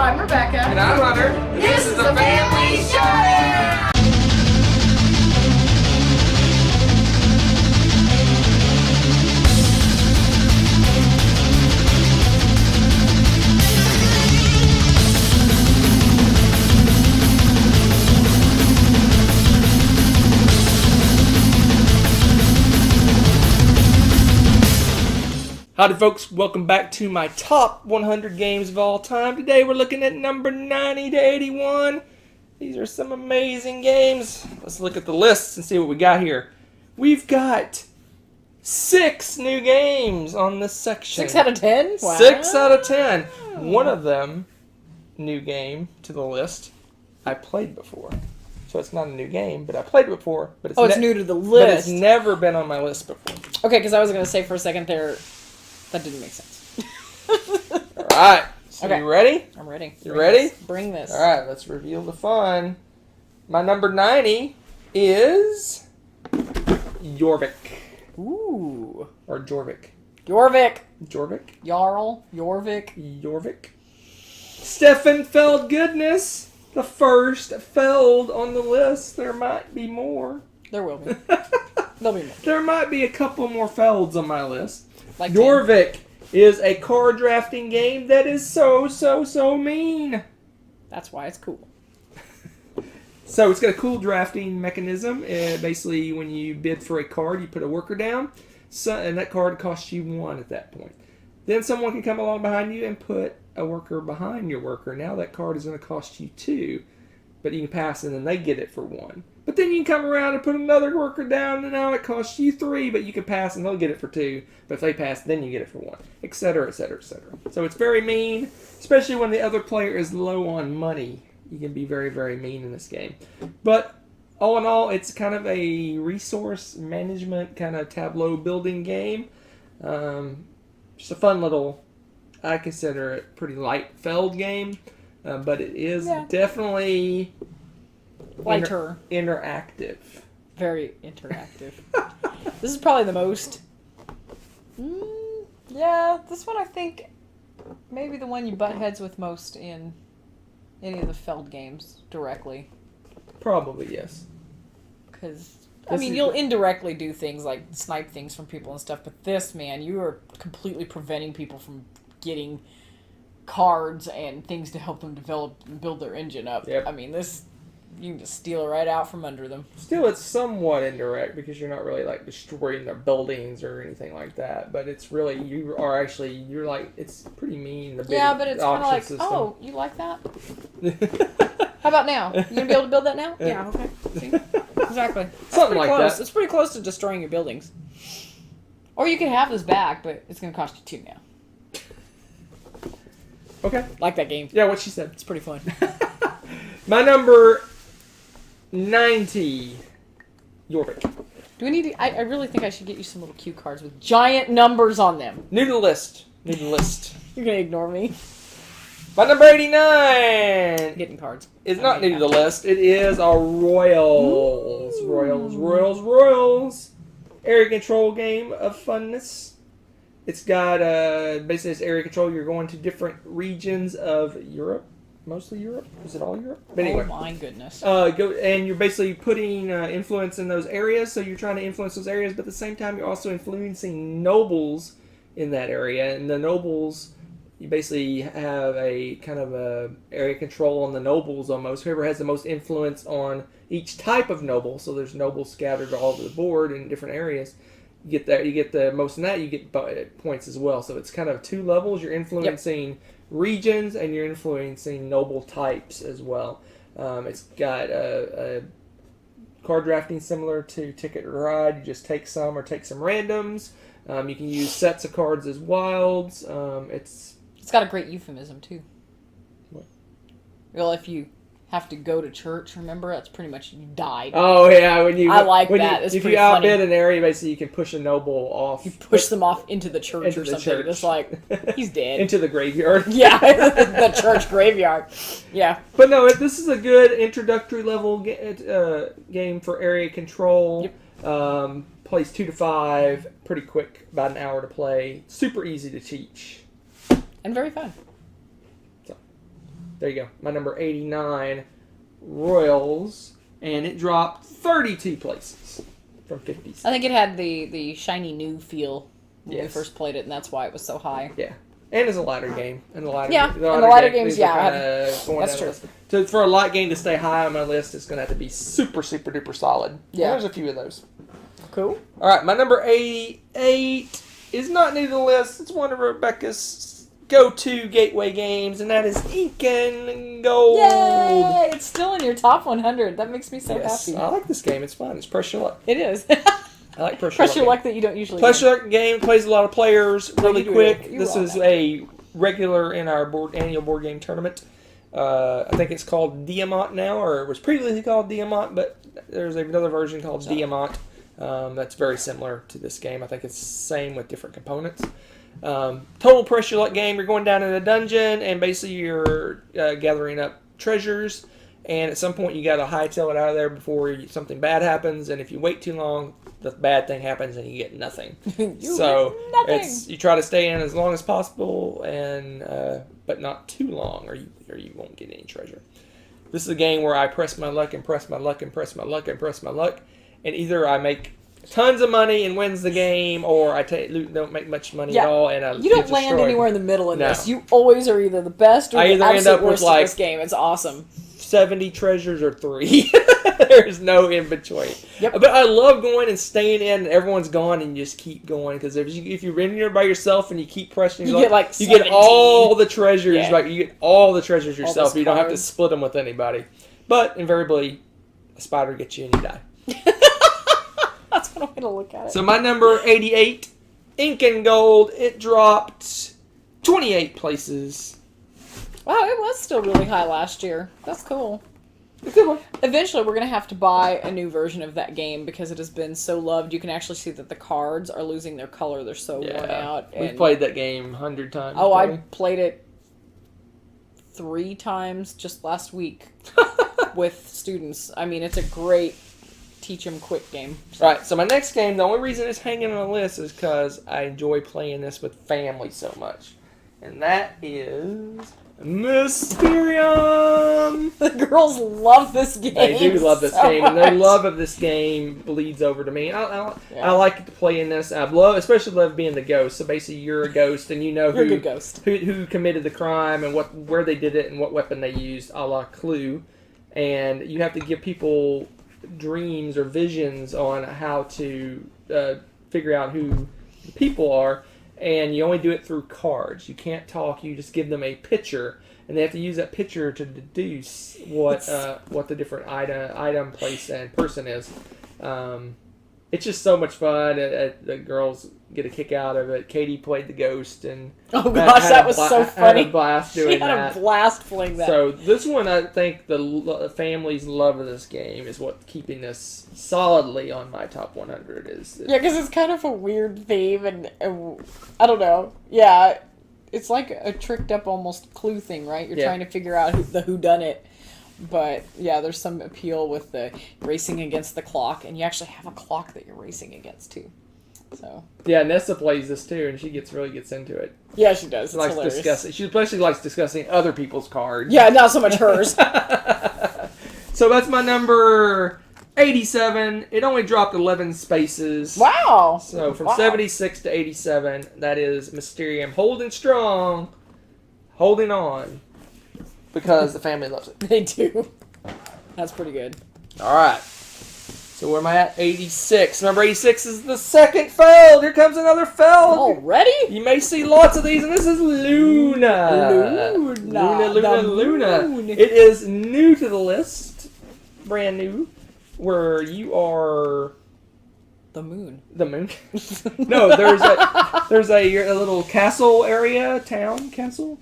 I'm Rebecca. And I'm Hunter. This is the Family Show! Howdy folks, welcome back to my top 100 games of all time. Today we're looking at number 90 to 81. These are some amazing games. Let's look at the lists and see what we got here. We've got 6 new games on this section. 6 out of 10? Wow. 6 out of 10. One of them, new game to the list, I played before. So it's not a new game, but I played it before. But it's new to the list. But it's never been on my list before. Okay, because I was going to say for a second there, that didn't make sense. All right. So okay. You ready? I'm ready. You ready? Bring this. All right, let's reveal the fun. My number 90 is Jorvik. Ooh. Or Jorvik. Jorvik. Jorvik? Jarl. Jorvik. Jorvik. Stefan Feld goodness. The first Feld on the list. There might be more. There will be. There'll be more. There might be a couple more Felds on my list. Like Jorvik is a card drafting game that is so mean. That's why it's cool. So it's got a cool drafting mechanism. Basically, when you bid for a card, you put a worker down, and that card costs you 1 at that point. Then someone can come along behind you and put a worker behind your worker. Now that card is going to cost you 2, but you can pass and then they get it for 1. But then you can come around and put another worker down, and now it costs you 3, but you can pass and they'll get it for 2. But if they pass, then you get it for 1, etc., etc., etc. So it's very mean, especially when the other player is low on money. You can be very, very mean in this game. But all in all, it's kind of a resource management kind of tableau building game. Just a fun little, I consider it pretty light Feld game, but it is definitely lighter, interactive. Very interactive. This is probably the most. Yeah, this one I think maybe the one you butt heads with most in any of the Feld games directly. Probably, yes. Because, I mean, you'll indirectly do things like snipe things from people and stuff, but this, man, you are completely preventing people from getting cards and things to help them develop and build their engine up. Yep. I mean, this, you can just steal it right out from under them. Still, it's somewhat indirect because you're not really like destroying their buildings or anything like that. But it's really, you're like, it's pretty mean. Yeah, but it's kind of like, system. Oh, you like that? How about now? You gonna be able to build that now? Yeah, okay. See? Exactly. Something like close. that. It's pretty close to destroying your buildings. Or you can have this back, but it's gonna cost you 2 now. Okay. Like that game. Yeah, what she said. It's pretty fun. My number 90. Jorvik. Do we need to... I really think I should get you some little cue cards with giant numbers on them. New to the list. New to the list. You're gonna ignore me. My number 89. Getting cards. It's not new to the list. It is a Royals. Ooh. Royals. Area control game of funness. It's got, basically it's area control. You're going to different regions of Europe. Mostly Europe? Is it all Europe? But anyway. Oh my goodness. And you're basically putting influence in those areas. So you're trying to influence those areas, but at the same time you're also influencing nobles in that area. And the nobles, you basically have a kind of a area control on the nobles almost. Whoever has the most influence on each type of noble. So there's nobles scattered all over the board in different areas. You get the most in that, you get points as well. So it's kind of 2 levels. You're influencing regions and you're influencing noble types as well. It's got a card drafting similar to Ticket to Ride. You just take some or take some randoms. You can use sets of cards as wilds. It's got a great euphemism too. What? Well, if you have to go to church, remember, that's pretty much you died. Oh yeah, I like that. If you outbid an area, basically you can push a noble off. You push them off into the church or something. It's like he's dead. Into the graveyard. Yeah, the church graveyard. Yeah. But no, this is a good introductory level game for area control. Yep. Plays 2 to 5, pretty quick, about an hour to play. Super easy to teach. And very fun. So. there you go. My number 89, Royals, and it dropped 32 places from 50. I think it had the shiny new feel when we Yes. first played it, and that's why it was so high. Yeah. And it's a lighter game. And the lighter, games, yeah. That's true. So for a light game to stay high on my list, it's going to have to be super, super duper solid. Yeah. And there's a few of those. Cool. All right, my number 88 is not new to the list. It's one of Rebecca's go-to gateway games, and that is Ink and Gold. Yay! It's still in your top 100. That makes me so happy. I like this game. It's fun. It's press your luck. It is. I like press your luck. That you don't usually Press your luck game plays a lot of players really quick. You This is a regular in our annual board game tournament. I think it's called Diamant now, or it was previously called Diamant, but there's another version called Diamant that's very similar to this game. I think it's the same with different components. Total press your luck game. You're going down in a dungeon, and basically you're gathering up treasures, and at some point you got to hightail it out of there before something bad happens, and if you wait too long, the bad thing happens and you get nothing. You try to stay in as long as possible, and but not too long, or you won't get any treasure. This is a game where I press my luck and press my luck and press my luck and press my luck, and either I make tons of money and wins the game, or I don't make much money at all, and you don't land anywhere in the middle in this. You always are either the best or the absolute worst of this game. It's awesome. 70 treasures or 3. There's no in between. Yep. But I love going and staying in, and everyone's gone, and you just keep going, because if you're in there by yourself and you keep pressing, you get all the treasures. Yeah. Like you get all the treasures yourself. You don't have to cards. split them with anybody. But invariably, a spider gets you and you die. That's one way to look at it. So my number 88, Ink and Gold. It dropped 28 places. Wow, it was still really high last year. That's cool. It's a good one. Eventually, we're going to have to buy a new version of that game because it has been so loved. You can actually see that the cards are losing their color. They're so worn out. We've played that game 100 times. Oh, probably. I played it 3 times just last week with students. I mean, it's a great teach them quick game. Right, so my next game, the only reason it's hanging on the list is because I enjoy playing this with family so much. And that is Mysterium! The girls love this game. They do love this game, much. and their love of this game bleeds over to me. I like to play in this. I especially love being the ghost. So basically, you're a ghost, and you know you're a good ghost. who committed the crime and where they did it and what weapon they used, a la Clue. And you have to give people dreams or visions on how to figure out who the people are. And you only do it through cards. You can't talk. You just give them a picture, and they have to use that picture to deduce what the different item, place, and person is. It's just so much fun. The girls get a kick out of it. Katie played the ghost, and oh gosh, that was so funny. Had a blast doing that. She had a blast playing that. So this one, I think the family's love of this game is what keeping this solidly on my top 100 is. Yeah, because it's kind of a weird theme, and I don't know. Yeah, it's like a tricked up almost Clue thing, right? You're trying to figure out the whodunit. But yeah, there's some appeal with the racing against the clock, and you actually have a clock that you're racing against too. So yeah, Nessa plays this too, and she really gets into it. Yeah, she does. She likes discussing. She especially likes discussing other people's cards. Yeah, not so much hers. So that's my number 87. It only dropped 11 spaces. Wow. So from 76 to 87, that is Mysterium holding strong, holding on. Because the family loves it. They do. That's pretty good. All right. So where am I at? 86. Number 86 is the second feld. Here comes another feld. Already? You may see lots of these, and this is Luna. Luna. It is new to the list. Brand new. Where you are... The moon. The moon? No, there's a little castle area, castle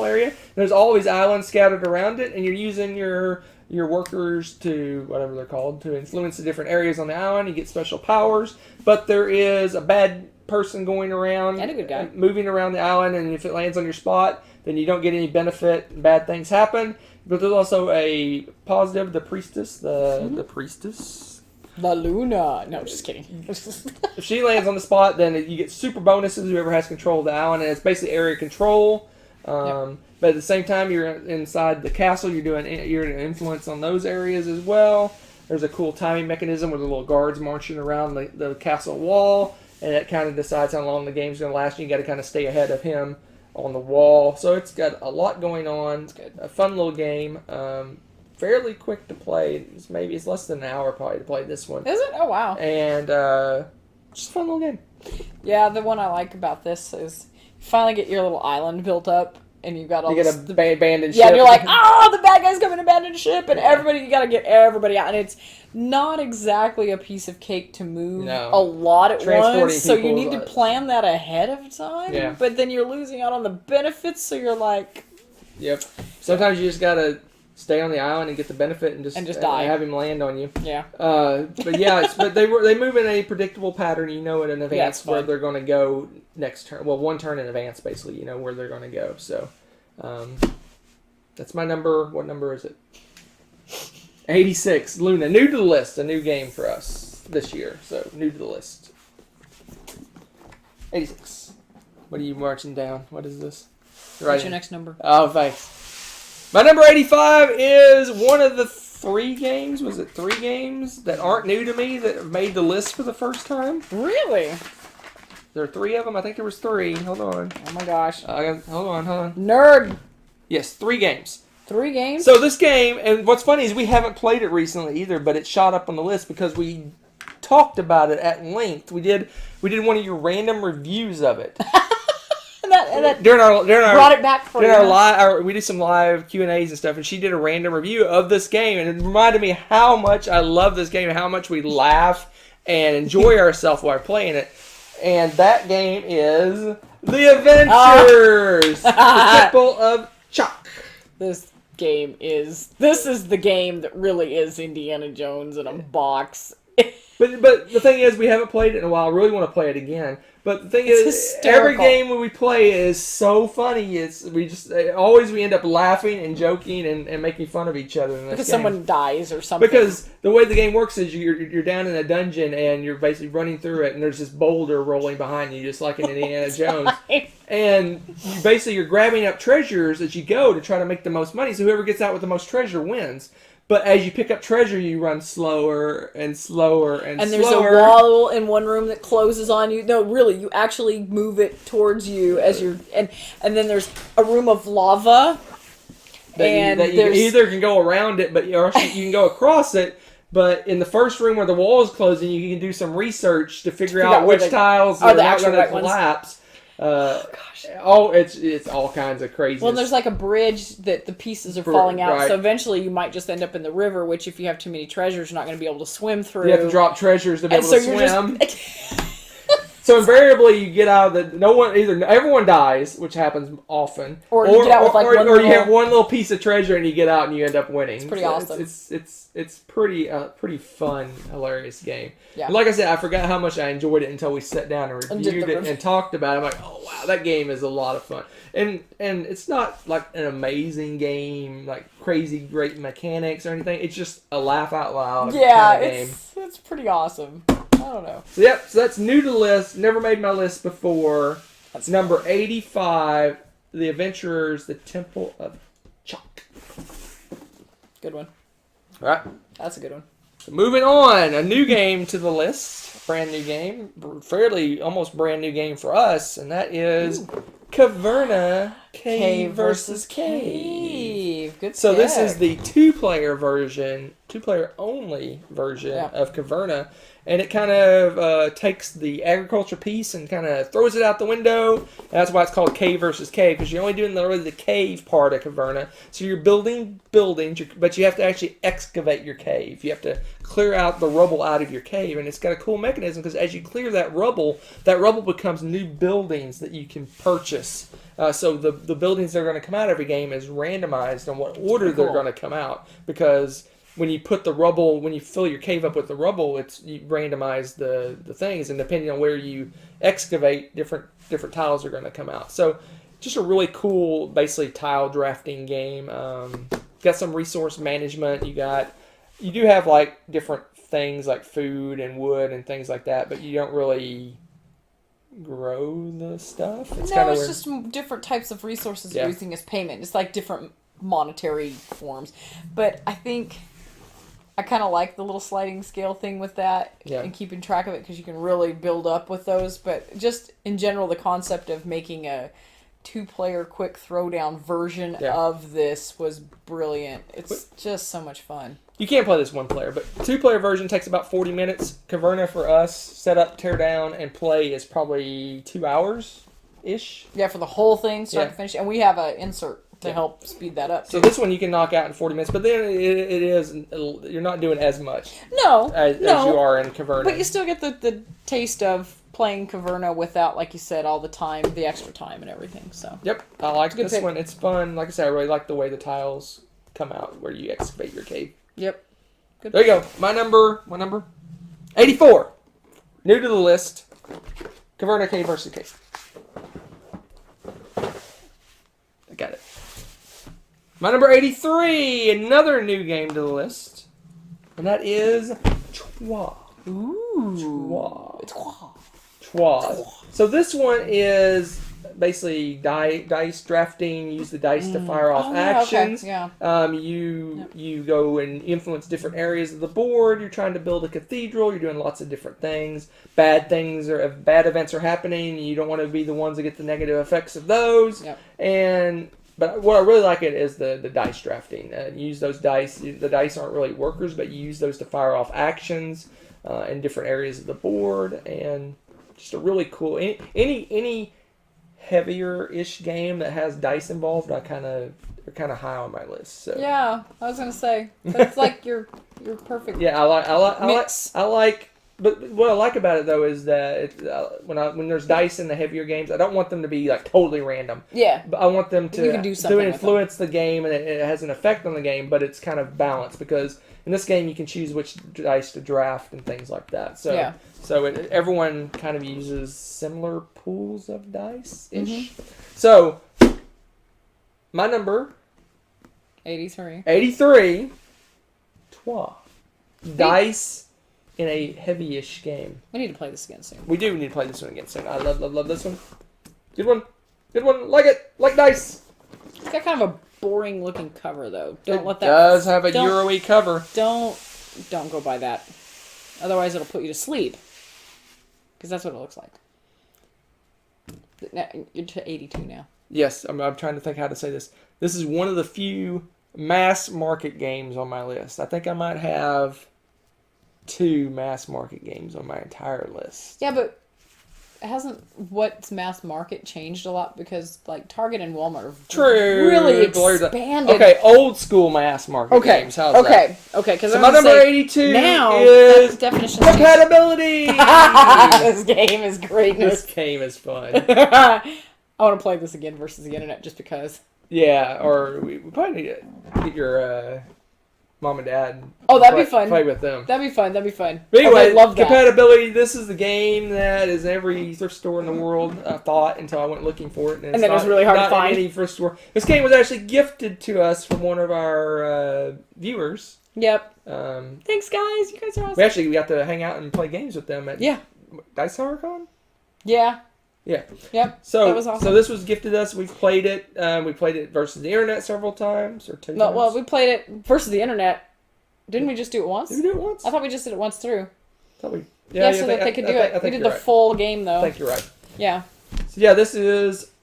area. There's always islands scattered around it, and you're using your workers to, whatever they're called, to influence the different areas on the island. You get special powers, but there is a bad person going around, and a good guy, moving around the island, and if it lands on your spot, then you don't get any benefit, and bad things happen. But there's also a positive, the priestess, the priestess. La Luna. No, just kidding. If she lands on the spot, then you get super bonuses. Whoever has control of the island, and it's basically area control. But at the same time, you're inside the castle. You're an influence on those areas as well. There's a cool timing mechanism with the little guards marching around the castle wall, and it kind of decides how long the game's going to last. You got to kind of stay ahead of him on the wall. So it's got a lot going on. It's got a fun little game. Fairly quick to play. It's less than an hour probably to play this one. Is it? Oh wow! And just a fun little game. Yeah, the one I like about this is you finally get your little island built up, and you've got all you this, get abandoned ship. Yeah, and you're like, the bad guy's coming to abandon ship, and you got to get everybody out, and it's not exactly a piece of cake to move a lot at once, so you need to plan that ahead of time. Yeah. But then you're losing out on the benefits, so you're like, yep. Sometimes you just gotta stay on the island and get the benefit and just die. Have him land on you. Yeah. But yeah, but they move in a predictable pattern. You know in advance where they're going to go next turn. Well, one turn in advance, basically. You know where they're going to go. So, that's my number. What number is it? 86. Luna, new to the list. A new game for us this year. So new to the list. 86. What are you marching down? What is this? What's your next number? Oh, thanks. My number 85 is one of the 3 games. Was it 3 games that aren't new to me that made the list for the first time? Really? There are 3 of them. I think there was 3. Hold on. Oh my gosh. Hold on. Nerd. Yes, 3 games. 3 games? So this game, and what's funny is we haven't played it recently either, but it shot up on the list because we talked about it at length. We did one of your random reviews of it. And that during our brought it back for you. We did some live Q&As and stuff, and she did a random review of this game, and it reminded me how much I love this game and how much we laugh and enjoy ourselves while playing it. And that game is The Adventures, the Temple of Chalk. This is the game that really is Indiana Jones in a box. But the thing is, we haven't played it in a while. I really want to play it again. But the thing is, hysterical. Every game when we play is so funny. We end up laughing and joking and making fun of each other. Because someone dies or something. Because the way the game works is you're down in a dungeon and you're basically running through it, and there's this boulder rolling behind you, just like in Indiana Jones. Right. And you're grabbing up treasures as you go to try to make the most money. So whoever gets out with the most treasure wins. But as you pick up treasure, you run slower and slower and slower. And there's a wall in one room that closes on you. No, really, you actually move it towards you as you're... And then there's a room of lava. That you either can go around it, or you can go across it. But in the first room where the wall is closing, you can do some research to figure out which tiles are not going to collapse. Gosh. It's all kinds of crazy. Well, there's like a bridge that the pieces are falling out, so eventually you might just end up in the river, which if you have too many treasures, you're not going to be able to swim through. You have to drop treasures to be able to swim. So invariably, you get out of everyone dies, which happens often, or you get out with you have one little piece of treasure and you get out and you end up winning. It's pretty awesome. It's pretty fun, hilarious game. Yeah. Like I said, I forgot how much I enjoyed it until we sat down and reviewed it and talked about it. I'm like, oh wow, that game is a lot of fun. And it's not like an amazing game, like crazy great mechanics or anything. It's just a laugh out loud kind of game. It's pretty awesome. I don't know. So that's new to the list. Never made my list before. That's number 85, The Adventurers, The Temple of Chalk. Good one. All right. That's a good one. So moving on, a new game to the list. Brand new game. Fairly almost brand new game for us, and that is Caverna Cave versus Cave. Good so this is the two-player only version Yeah. of Caverna. And it kind of takes the agriculture piece and kind of throws it out the window. And that's why it's called Cave versus Cave, because you're only doing the cave part of Caverna. So you're building buildings, but you have to actually excavate your cave. You have to clear out the rubble out of your cave. And it's got a cool mechanism, because as you clear that rubble becomes new buildings that you can purchase. So the buildings that are going to come out every game is randomized on what order they're going to come out, because when you fill your cave up with the rubble, you randomize the things, and depending on where you excavate, different tiles are going to come out. So, just a really cool, basically tile drafting game. Got some resource management. You do have like different things like food and wood and things like that, but you don't really grow the stuff. It's just different types of resources you're using as payment. It's like different monetary forms. But I think I kind of like the little sliding scale thing with that and keeping track of it because you can really build up with those. But just in general, the concept of making a 2-player quick throwdown version of this was brilliant. It's just so much fun. You can't play this 1-player, but 2-player version takes about 40 minutes. Caverna for us, set up, tear down, and play is probably 2 hours-ish. Yeah, for the whole thing, start to finish. And we have an insert to help speed that up, too. So this one you can knock out in 40 minutes, but then it is, you're not doing as much as you are in Caverna. But you still get the taste of playing Caverna without, like you said, all the time, the extra time and everything. So yep, I like this one. It's fun. Like I said, I really like the way the tiles come out where you excavate your cave. Yep. Good. There you go. My number 84. New to the list. Caverna Cave versus Cave. I got it. My number 83, another new game to the list. And that is Chwa. Ooh. Chwa. So this one is basically dice drafting. You use the dice to fire off actions. Okay. Yeah. You go and influence different areas of the board. You're trying to build a cathedral. You're doing lots of different things. Bad events are happening. You don't want to be the ones that get the negative effects of those. Yep. But what I really like it is the dice drafting. You use those dice. The dice aren't really workers, but you use those to fire off actions in different areas of the board, and just a really cool. Any heavier-ish game that has dice involved, they're kind of high on my list. So yeah, I was gonna say that's like your perfect. Yeah, I like. But what I like about it though is that when there's dice in the heavier games, I don't want them to be like totally random. Yeah. But I want them to influence the game, and it has an effect on the game, but it's kind of balanced because in this game you can choose which dice to draft and things like that. So everyone kind of uses similar pools of dice ish. Mm-hmm. So my number 83. Twa. Dice in a heavy-ish game. We need to play this again soon. We do need to play this one again soon. I love this one. Good one. Like it. Like dice. It's got kind of a boring-looking cover, though. It does have a Euro-y cover. Don't go by that. Otherwise, it'll put you to sleep. Because that's what it looks like. Now, you're to 82 now. Yes, I'm trying to think how to say this. This is one of the few mass-market games on my list. I think I might have 2 mass market games on my entire list. Yeah, but hasn't what's mass market changed a lot because like Target and Walmart have really expanded. Okay, old school mass market games. How's that? Okay. Because so my number 82 now is definition compatibility. This game is greatness. This game is fun. I want to play this again versus the internet just because. Yeah, or we probably need to get your mom and dad. That'd be fun. Play with them. That'd be fun. But anyway, love that. Compatibility. This is the game that is every thrift store in the world. I thought until I went looking for it, and then it was really hard to find. Any thrift store. This game was actually gifted to us from one of our viewers. Yep. Thanks, guys. You guys are awesome. We got to hang out and play games with them at Dice Con. Yeah. Yeah. Yep. So that was awesome. So this was gifted us. We've played it. We played it versus the internet several times or 2 times. Well, we played it versus the internet. Didn't we just do it once? Did we do it once? I thought we just did it once through. So that they could do it. We did the full game though. I think you're right. Yeah. So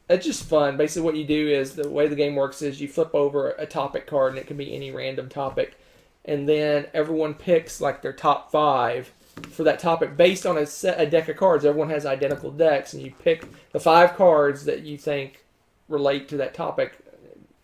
it's just fun. Basically, what you do is the way the game works is you flip over a topic card, and it can be any random topic, and then everyone picks like their top 5 for that topic based on a deck of cards. Everyone has identical decks, and you pick the 5 cards that you think relate to that topic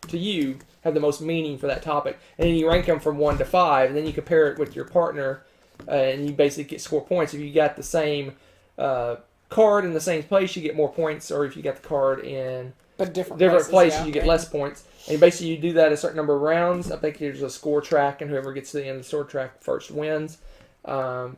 to you, have the most meaning for that topic, and then you rank them from 1 to 5, and then you compare it with your partner, and you basically score points. If you got the same card in the same place, you get more points, or if you got the card in different places, you get less points. And basically, you do that a certain number of rounds. I think there's a score track, and whoever gets to the end of the score track first wins.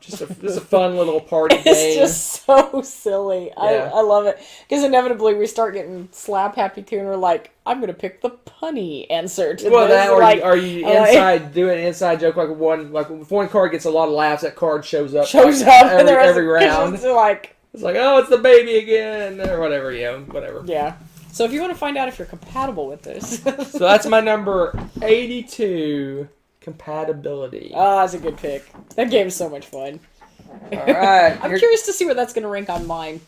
Just a fun little party game. It's just so silly. Yeah. I love it. Because inevitably we start getting slap happy too, and we're like, I'm going to pick the punny answer to this. That, or are you inside doing an inside joke like if one card gets a lot of laughs, that card shows up every round. Like, It's like, oh, it's the baby again, or whatever, whatever. Yeah. So if you want to find out if you're compatible with this. So that's my number 82, Compatibility. Ah, that's a good pick. That game is so much fun. All right. I'm curious to see where that's going to rank on mine.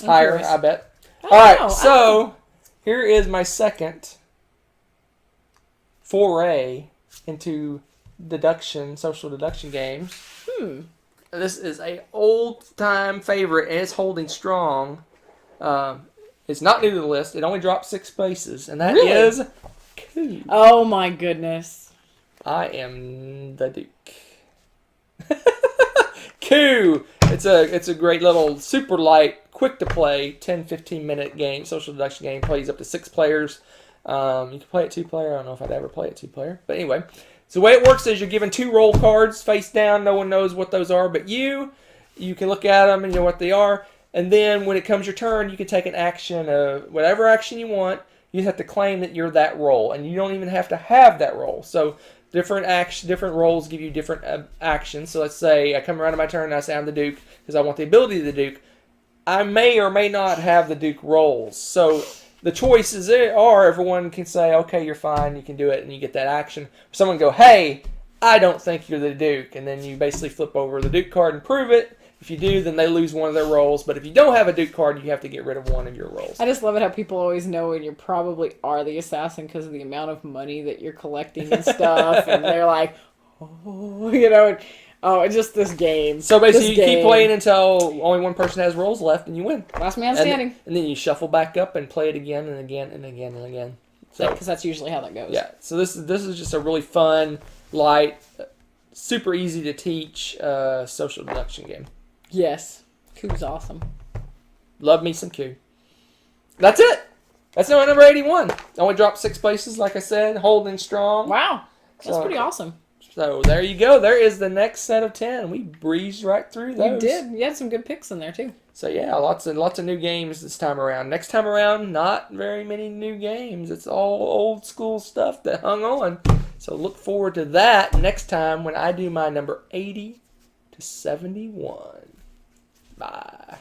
Higher, curious. I bet. I All right, don't know. so here is my second foray into social deduction games. This is a old-time favorite, and it's holding strong. It's not new to the list. It only dropped 6 places, and that is Coup. Oh my goodness. I am the Duke. Coup. It's a great little super light, quick to play, 10-15 minute game, social deduction game. Plays up to 6 players. You can play it 2-player. I don't know if I'd ever play it 2-player, but anyway. So the way it works is you're given 2 roll cards face down. No one knows what those are, but you can look at them and you know what they are. And then when it comes your turn, you can take an action, whatever action you want. You just have to claim that you're that role, and you don't even have to have that role. So different roles give you different actions. So let's say I come around to my turn and I say I'm the Duke because I want the ability of the Duke. I may or may not have the Duke roles. So the choices are everyone can say, okay, you're fine, you can do it, and you get that action. Someone go, hey, I don't think you're the Duke, and then you basically flip over the Duke card and prove it. If you do, then they lose one of their roles. But if you don't have a Duke card, you have to get rid of one of your roles. I just love it how people always know when you probably are the assassin because of the amount of money that you're collecting and stuff. And they're like, oh, it's just this game. So basically, you keep playing until only one person has roles left, and you win. Last man standing. And then you shuffle back up and play it again and again and again and again. So because that's usually how that goes. Yeah. So this is just a really fun, light, super easy to teach social deduction game. Yes. Coup's awesome. Love me some Coup. That's it. That's my number 81. Only dropped 6 places, like I said, holding strong. Wow. That's pretty awesome. So there you go. There is the next set of 10. We breezed right through those. You did. You had some good picks in there, too. So yeah, lots of new games this time around. Next time around, not very many new games. It's all old school stuff that hung on. So look forward to that next time when I do my number 80 to 71. Bye.